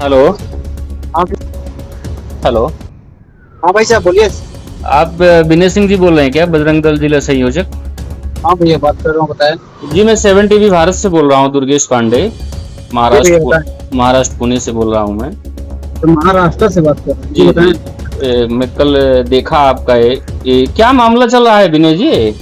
Hello. हाँ hello. हाँ भाई साहब बोलिए। आप विनय सिंह जी बोल रहे हैं क्या, बजरंग दल जिला संयोजक? हाँ भैया बात कर रहा हूँ, बताएं। जी, मैं 7 टीवी भारत से बोल रहा हूँ, दुर्गेश पांडे। जी भैया महाराष्ट्र बताएं। महाराष्ट्र पुणे से बोल रहा हूँ मैं। तो महाराष्ट्र से बात कर रहे हैं जी, जी जी। बताएं। मैं कल देखा आपका ये क्या मामला चल रहा है विनय जी?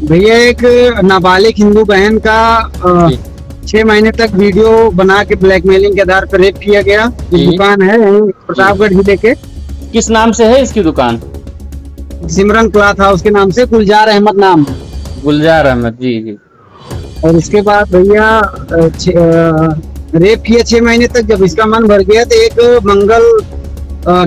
भैया एक नाबालिग हिंदू बहन का जी 6 महीने तक वीडियो बना के ब्लैकमेलिंग के आधार पर रेप किया गया। जी एक दुकान है यहीं जी। प्रतापगढ़ जिले के, किस नाम से है इसकी दुकान? सिमरन क्लॉथ हाउस के नाम से, गुलजार अहमद नाम है। गुलजार अहमद, जी जी। और उसके बाद भैया रेप किया 6 महीने तक। जब इसका मन भर गया तो एक मंगल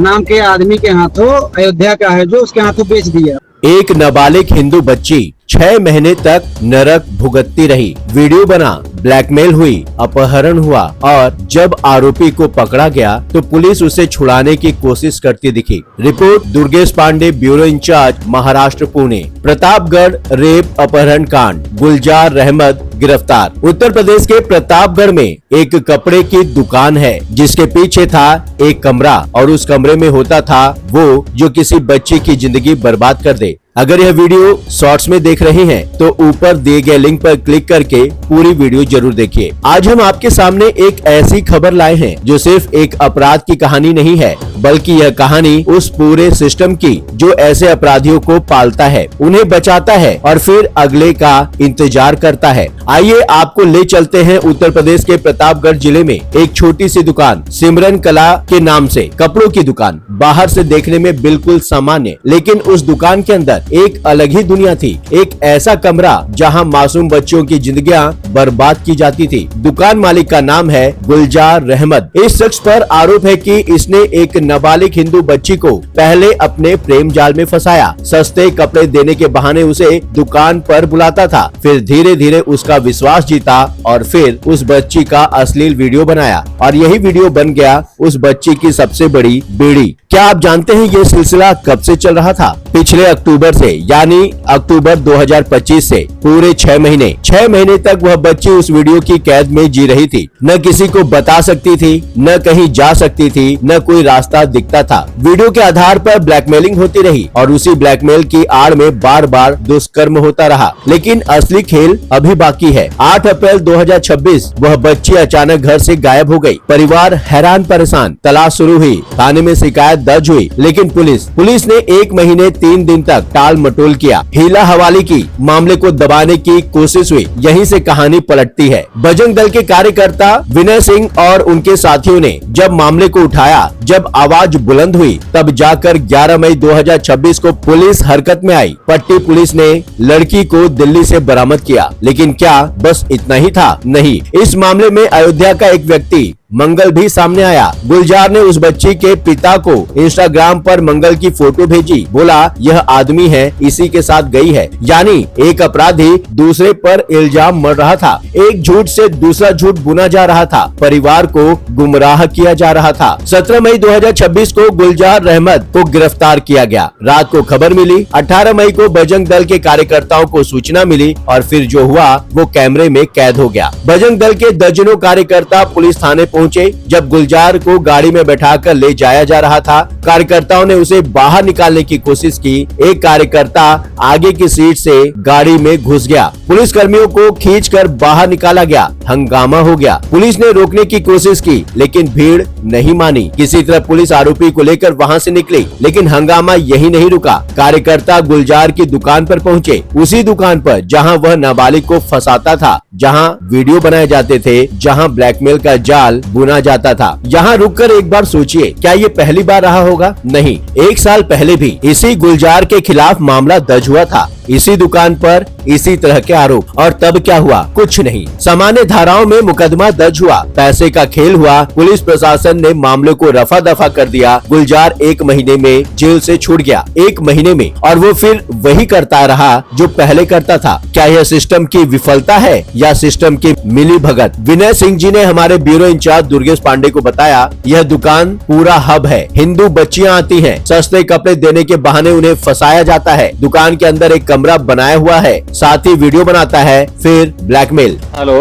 नाम के आदमी के हाथों, अयोध्या का है जो, उसके हाथों बेच दिया। एक नाबालिग हिंदू बच्ची 6 महीने तक नरक भुगतती रही। वीडियो बना, ब्लैकमेल हुई, अपहरण हुआ और जब आरोपी को पकड़ा गया तो पुलिस उसे छुड़ाने की कोशिश करती दिखी। Report Durgesh Pandey, bureau incharge, Maharashtra Pune. Pratapgarh rape अपहरण कांड, गुलजार अहमद गिरफ्तार। उत्तर प्रदेश के प्रतापगढ़ में एक कपड़े की दुकान है जिसके पीछे था एक कमरा और उस कमरे में होता था वो जो किसी बच्ची की जिंदगी बर्बाद कर दे। अगर यह वीडियो शॉर्ट्स में देख रहे हैं तो ऊपर दिए गए लिंक पर क्लिक करके पूरी वीडियो जरूर देखिए। आज हम आपके सामने एक ऐसी खबर लाए हैं जो सिर्फ एक अपराध की कहानी नहीं है, बल्कि यह कहानी उस पूरे सिस्टम की जो ऐसे अपराधियों को पालता है, उन्हें बचाता है और फिर अगले का इंतजार करता है। आइए आपको ले चलते हैं उत्तर प्रदेश के प्रतापगढ़ जिले में एक छोटी सी दुकान, सिमरन कला के नाम से कपड़ों की दुकान। बाहर से देखने में बिल्कुल सामान्य, लेकिन उस दुकान के अंदर एक अलग ही दुनिया थी। एक ऐसा कमरा जहां मासूम बच्चों की जिंदगियां बर्बाद की जाती थी। दुकान मालिक का नाम है गुलजार अहमद। इस शख्स पर आरोप है कि इसने एक नाबालिग हिंदू बच्ची को पहले अपने प्रेम जाल में फंसाया। सस्ते कपड़े देने के बहाने उसे दुकान पर बुलाता था, फिर धीरे धीरे उसका विश्वास जीता और फिर उस बच्ची का अश्लील वीडियो बनाया और यही वीडियो बन गया उस बच्ची की सबसे बड़ी बेड़ी। क्या आप जानते हैं ये सिलसिला कब से चल रहा था? पिछले अक्टूबर से, यानी अक्टूबर 2025 से पूरे 6 महीने तक वह बच्ची उस वीडियो की कैद में जी रही थी। न किसी को बता सकती थी, न कहीं जा सकती थी, न कोई रास्ता दिखता था। वीडियो के आधार पर ब्लैकमेलिंग होती रही और उसी ब्लैकमेल की आड़ में बार बार दुष्कर्म होता रहा। लेकिन असली खेल अभी बाकी है। 8 अप्रैल 2026 वह बच्ची अचानक घर से गायब हो गई। परिवार हैरान परेशान, तलाश शुरू हुई, थाने में शिकायत दर्ज हुई, लेकिन पुलिस ने 1 महीने 3 दिन तक टाल मटोल किया, हीला हवाली की, मामले को दबाने की कोशिश हुई। यहीं से कहानी पलटती है। बजरंग दल के कार्यकर्ता विनय सिंह और उनके साथियों ने जब मामले को उठाया, जब आवाज बुलंद हुई, तब जाकर 11 मई 2026 को पुलिस हरकत में आई। पट्टी पुलिस ने लड़की को दिल्ली से बरामद किया। लेकिन क्या बस इतना ही था? नहीं, इस मामले में अयोध्या का एक व्यक्ति मंगल भी सामने आया। गुलजार ने उस बच्ची के पिता को इंस्टाग्राम पर मंगल की फोटो भेजी, बोला यह आदमी है, इसी के साथ गई है। यानी एक अपराधी दूसरे पर इल्जाम मर रहा था। एक झूठ से दूसरा झूठ बुना जा रहा था, परिवार को गुमराह किया जा रहा था। 17 मई 2026 को गुलजार अहमद को गिरफ्तार किया गया। रात को खबर मिली, 18 मई को बजरंग दल के कार्यकर्ताओं को सूचना मिली और फिर जो हुआ वो कैमरे में कैद हो गया। बजरंग दल के दर्जनों कार्यकर्ता पुलिस थाने पहुंचे। जब गुलजार को गाड़ी में बैठाकर ले जाया जा रहा था, कार्यकर्ताओं ने उसे बाहर निकालने की कोशिश की। एक कार्यकर्ता आगे की सीट से गाड़ी में घुस गया। पुलिस कर्मियों को खींचकर बाहर निकाला गया। हंगामा हो गया। पुलिस ने रोकने की कोशिश की, लेकिन भीड़ नहीं मानी। किसी तरह पुलिस आरोपी को लेकर वहां से निकली, लेकिन हंगामा यही नहीं रुका। कार्यकर्ता गुलजार की दुकान पर पहुंचे, उसी दुकान पर जहां वह नाबालिग को फंसाता था, जहां वीडियो बनाए जाते थे, जहां ब्लैकमेल का जाल बुना जाता था। यहाँ रुककर एक बार सोचिए, क्या ये पहली बार रहा होगा? नहीं, 1 साल पहले भी इसी गुलजार के खिलाफ मामला दर्ज हुआ था, इसी दुकान पर इसी तरह के आरोप। और तब क्या हुआ? कुछ नहीं। सामान्य धाराओं में मुकदमा दर्ज हुआ, पैसे का खेल हुआ, पुलिस प्रशासन ने मामले को रफा दफा कर दिया। गुलजार 1 महीने में जेल से छूट गया, 1 महीने में, और वो फिर वही करता रहा जो पहले करता था। क्या यह सिस्टम की विफलता है या सिस्टम की मिली भगत? विनय सिंह जी ने हमारे ब्यूरो इंचार्ज दुर्गेश पांडे को बताया, यह दुकान पूरा हब है। हिंदू बच्चियां आती हैं, सस्ते कपड़े देने के बहाने उन्हें फंसाया जाता है। दुकान के अंदर एक कमरा बनाया हुआ है, साथ ही वीडियो बनाता है, फिर ब्लैकमेल। हेलो।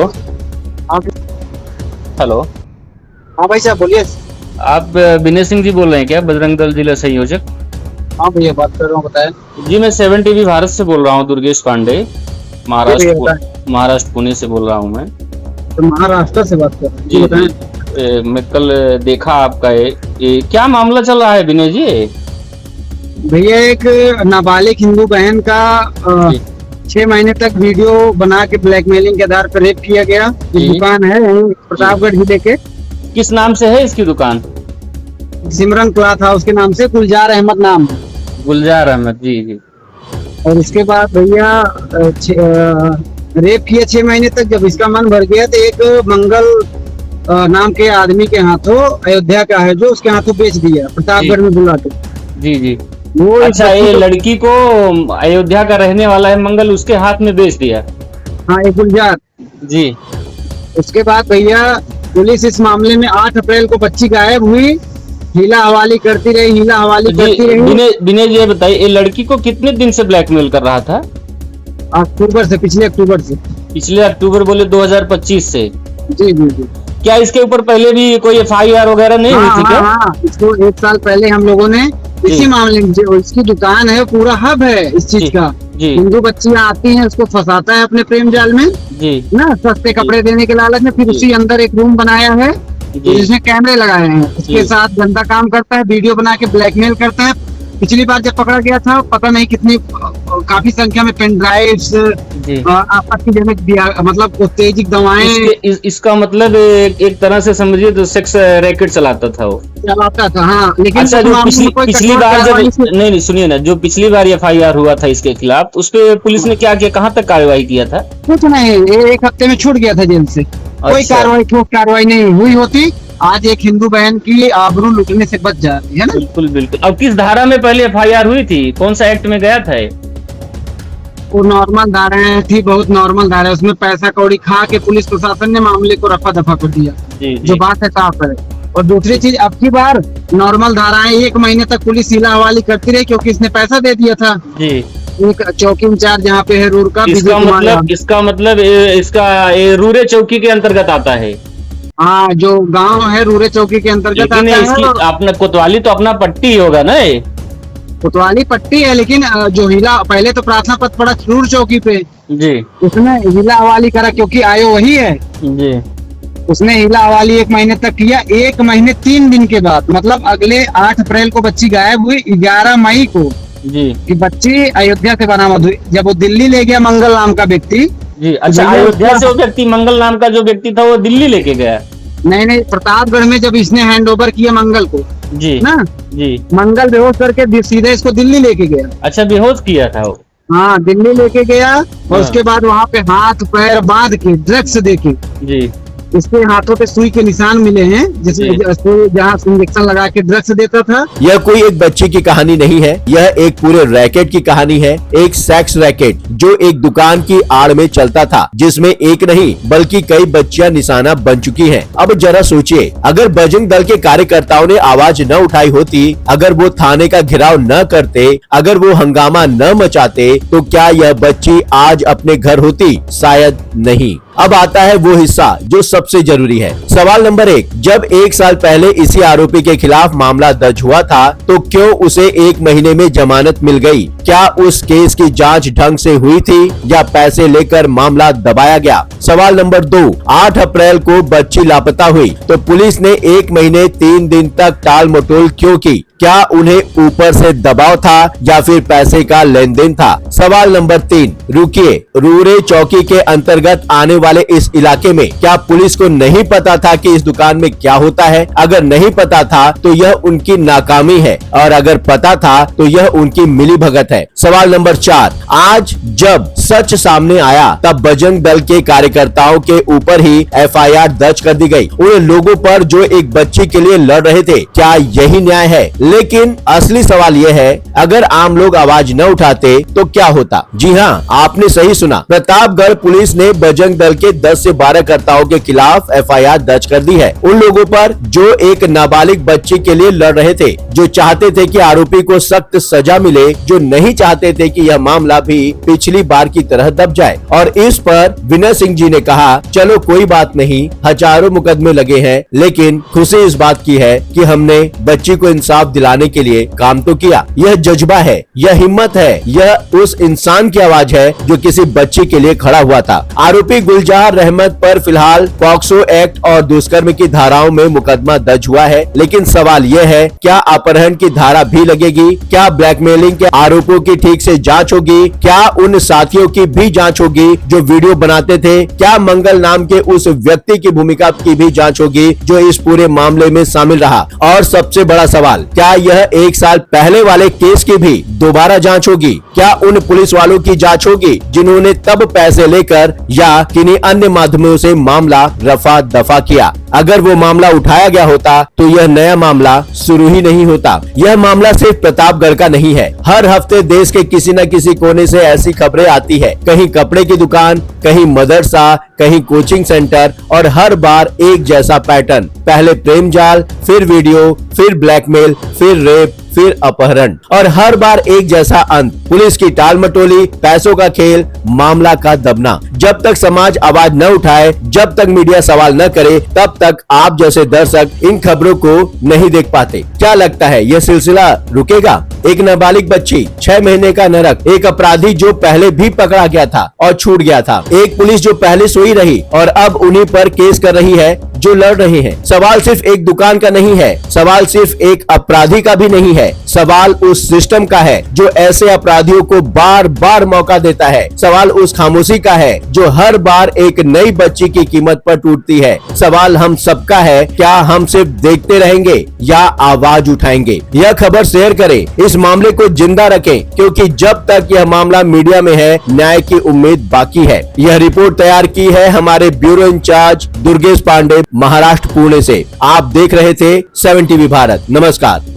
हाँ हेलो। हाँ भाई साहब बोलिए। आप विनय सिंह जी बोल रहे हैं क्या, बजरंग दल जिला संयोजक? हाँ भैया बात कर रहा हूँ, बताएं। जी मैं 7 टीवी भारत से बोल रहा हूँ, दुर्गेश पांडे, भैया बताएं। महाराष्ट्र पुणे से बोल रहा हूँ मैं। तो महाराष्ट्र से बात कर रहे हैं जी, बताएं। मैं कल देखा आपका ये क्या मामला चल रहा है विनय जी? भैया एक नाबालिग हिंदू बहन का जी। 6 महीने तक वीडियो बना के ब्लैकमेलिंग के आधार पर रेप किया गया। जी। दुकान है यहीं प्रतापगढ़ जिले के। किस नाम से है इसकी दुकान? सिमरन क्लॉथ हाउस के नाम से, गुलजार अहमद नाम है। गुलजार अहमद, जी जी। और उसके बाद भैया रेप किया 6 महीने तक। जब इसका मन भर गया तो एक मंगल नाम के आदमी के हाथों, अयोध्या का है जो, उसके हाथों बेच दिया प्रतापगढ़ में बुला के। जी जी। वो अच्छा, ये लड़की को अयोध्या का रहने वाला है मंगल, उसके हाथ में बेच दिया? हाँ, एक गुलजार जी। उसके बाद भैया पुलिस इस मामले में 8 अप्रैल को बच्ची गायब हुई, हीला हवाली करती रही, हीला हवाली करती रही। विनय जी ये बताइए, ये लड़की को कितने दिन से ब्लैकमेल कर रहा था? अक्टूबर से, पिछले अक्टूबर से। पिछले अक्टूबर बोले 2025 से? जी जी जी। क्या इसके ऊपर पहले भी कोई FIR वगैरह नहीं हुई थी क्या? हाँ, इसको 1 साल पहले हम लोगों ने इसी मामले में, जो इसकी दुकान है, पूरा हब है इस चीज का। जी। हिंदू बच्चियां आती हैं, उसको फंसाता है अपने प्रेम जाल में जी ना, सस्ते कपड़े देने के लालच में। फिर उसी अंदर एक रूम बनाया है जिसमें कैमरे लगाए हैं, उसके साथ गंदा काम करता है, वीडियो बना के ब्लैकमेल करता है। पिछली बार जब पकड़ा गया था, पता नहीं कितनी, काफी संख्या में पेन ड्राइव्स, आपत्तिजनक मतलब उत्तेजक दवाएं, इसका मतलब एक तरह से समझिए तो सेक्स रैकेट चलाता था वो। चलाता था, हाँ। लेकिन अच्छा, जो पिछली बार जब नहीं सुनिए ना, जो पिछली बार FIR हुआ था इसके खिलाफ, उस पे पुलिस ने क्या किया, कहाँ तक कार्रवाई किया था? कुछ नहीं, 1 हफ्ते में छूट गया था जेल से। कोई कार्रवाई नहीं हुई होती, आज एक हिंदू बहन की आबरू लुटने से बच जाती है ना। बिल्कुल बिल्कुल। अब किस धारा में पहले FIR हुई थी, कौन सा एक्ट में गया था? वो नॉर्मल धाराएं थी, बहुत नॉर्मल धारा, उसमें पैसा कौड़ी खा के पुलिस प्रशासन ने मामले को रफा दफा कर दिया। जी, जो बात है साफ है। और दूसरी चीज, अब की बार नॉर्मल धाराएं 1 महीने तक पुलिस हीला हवाली करती रही, क्योंकि इसने पैसा दे दिया था। जी। एक चौकी इंचार्ज यहाँ पे है रूर का, इसका मतलब इसका रूरे चौकी के अंतर्गत आता है। हाँ, जो गांव है रूरे चौकी के अंतर्गत आता है। अपना कोतवाली तो अपना पट्टी होगा ना, कोतवाली पट्टी है, लेकिन जो हीला, पहले तो प्रार्थना पत्र पड़ा रूर चौकी पे जी, उसने हीला हवाली करा, क्योंकि आयो वही है जी। उसने हीला हवाली 1 महीने तक किया। 1 महीने 3 दिन के बाद, मतलब अगले 8 अप्रैल को बच्ची गायब हुई। 11 मई को जी कि बच्ची अयोध्या से बरामद हुई। जब वो दिल्ली ले गया मंगल नाम का व्यक्ति। जी। अच्छा, अयोध्या से वो व्यक्ति, मंगल नाम का जो व्यक्ति था, वो दिल्ली लेके गया? नहीं, प्रतापगढ़ में जब इसने हैंड ओवर किया मंगल को, जी ना जी, मंगल बेहोश करके सीधे इसको दिल्ली लेके गया। अच्छा, बेहोश किया था वो? हाँ, दिल्ली लेके गया। और उसके बाद वहाँ पे हाथ पैर बांध के ड्रग्स देके, जी, इसके हाथों पे सुई के निशान मिले हैं, जिसमें जहाँ इंजेक्शन लगा के ड्रग्स देता था। यह कोई एक बच्ची की कहानी नहीं है, यह एक पूरे रैकेट की कहानी है। एक सेक्स रैकेट जो एक दुकान की आड़ में चलता था, जिसमें एक नहीं बल्कि कई बच्चियां निशाना बन चुकी हैं। अब जरा सोचिए, अगर बजरंग दल के कार्यकर्ताओं ने आवाज न उठाई होती, अगर वो थाने का घेराव न करते, अगर वो हंगामा न मचाते, तो क्या यह बच्ची आज अपने घर होती? शायद नहीं। अब आता है वो हिस्सा जो सबसे जरूरी है। सवाल नंबर 1, जब 1 साल पहले इसी आरोपी के खिलाफ मामला दर्ज हुआ था, तो क्यों उसे 1 महीने में जमानत मिल गई? क्या उस केस की जांच ढंग से हुई थी या पैसे लेकर मामला दबाया गया? सवाल नंबर 2, 8 अप्रैल को बच्ची लापता हुई, तो पुलिस ने 1 महीने 3 दिन तक टाल मटोल क्यों की? क्या उन्हें ऊपर से दबाव था या फिर पैसे का लेन देन था? सवाल नंबर 3, रुकिए, रूरे चौकी के अंतर्गत आने वाले इस इलाके में क्या पुलिस को नहीं पता था कि इस दुकान में क्या होता है? अगर नहीं पता था तो यह उनकी नाकामी है, और अगर पता था तो यह उनकी मिलीभगत है। सवाल नंबर 4, आज जब सच सामने आया, तब बजरंग दल के कार्यकर्ताओं के ऊपर ही FIR दर्ज कर दी गई, उन लोगों पर जो एक बच्ची के लिए लड़ रहे थे। क्या यही न्याय है? लेकिन असली सवाल यह है, अगर आम लोग आवाज न उठाते तो क्या होता? जी हाँ, आपने सही सुना, प्रतापगढ़ पुलिस ने बजरंग दल बल्कि 10 से 12 कर्ताओं के खिलाफ FIR दर्ज कर दी है। उन लोगों पर जो एक नाबालिग बच्ची के लिए लड़ रहे थे, जो चाहते थे कि आरोपी को सख्त सजा मिले, जो नहीं चाहते थे कि यह मामला भी पिछली बार की तरह दब जाए। और इस पर विनय सिंह जी ने कहा, चलो कोई बात नहीं, हजारों मुकदमे लगे हैं, लेकिन खुशी इस बात की है कि हमने बच्ची को इंसाफ दिलाने के लिए काम तो किया। यह जज्बा है, यह हिम्मत है, यह उस इंसान की आवाज है जो किसी बच्ची के लिए खड़ा हुआ था। आरोपी गुलजार रहमत पर फिलहाल पॉक्सो एक्ट और दुष्कर्म की धाराओं में मुकदमा दर्ज हुआ है, लेकिन सवाल यह है, क्या अपहरण की धारा भी लगेगी? क्या ब्लैकमेलिंग के आरोपों की ठीक से जांच होगी? क्या उन साथियों की भी जांच होगी जो वीडियो बनाते थे? क्या मंगल नाम के उस व्यक्ति की भूमिका की भी जांच होगी जो इस पूरे मामले में शामिल रहा? और सबसे बड़ा सवाल, क्या यह 1 साल पहले वाले केस की भी दोबारा जांच होगी? क्या उन पुलिस वालों की जांच होगी जिन्होंने तब पैसे लेकर या किन्हीं अन्य माध्यमों से मामला रफा दफा किया? अगर वो मामला उठाया गया होता तो यह नया मामला शुरू ही नहीं होता। यह मामला सिर्फ प्रतापगढ़ का नहीं है। हर हफ्ते देश के किसी न किसी कोने से ऐसी खबरें आती है, कहीं कपड़े की दुकान, कहीं मदरसा, कहीं कोचिंग सेंटर, और हर बार एक जैसा पैटर्न, पहले प्रेम जाल, फिर वीडियो, फिर ब्लैकमेल, फिर रेप, फिर अपहरण, और हर बार एक जैसा अंत, पुलिस की टाल मटोली, पैसों का खेल, मामला का दबना। जब तक समाज आवाज न उठाए, जब तक मीडिया सवाल न करे, तब तक आप जैसे दर्शक इन खबरों को नहीं देख पाते। क्या लगता है, यह सिलसिला रुकेगा? एक नाबालिग बच्ची, 6 महीने का नरक, एक अपराधी जो पहले भी पकड़ा गया था और छूट गया था, एक पुलिस जो पहले सोई रही और अब उन्हीं पर केस कर रही है जो लड़ रहे हैं। सवाल सिर्फ एक दुकान का नहीं है, सवाल सिर्फ एक अपराधी का भी नहीं है, सवाल उस सिस्टम का है जो ऐसे अपराधियों को बार बार मौका देता है। सवाल उस खामोशी का है जो हर बार एक नई बच्ची की कीमत पर टूटती है। सवाल हम सबका है, क्या हम सिर्फ देखते रहेंगे या आवाज उठाएंगे? यह खबर शेयर करें, इस मामले को जिंदा रखें, क्योंकि जब तक यह मामला मीडिया में है, न्याय की उम्मीद बाकी है। यह रिपोर्ट तैयार की है हमारे ब्यूरो इंचार्ज दुर्गेश पांडे, महाराष्ट्र पुणे से। आप देख रहे थे 7 TV भारत। नमस्कार।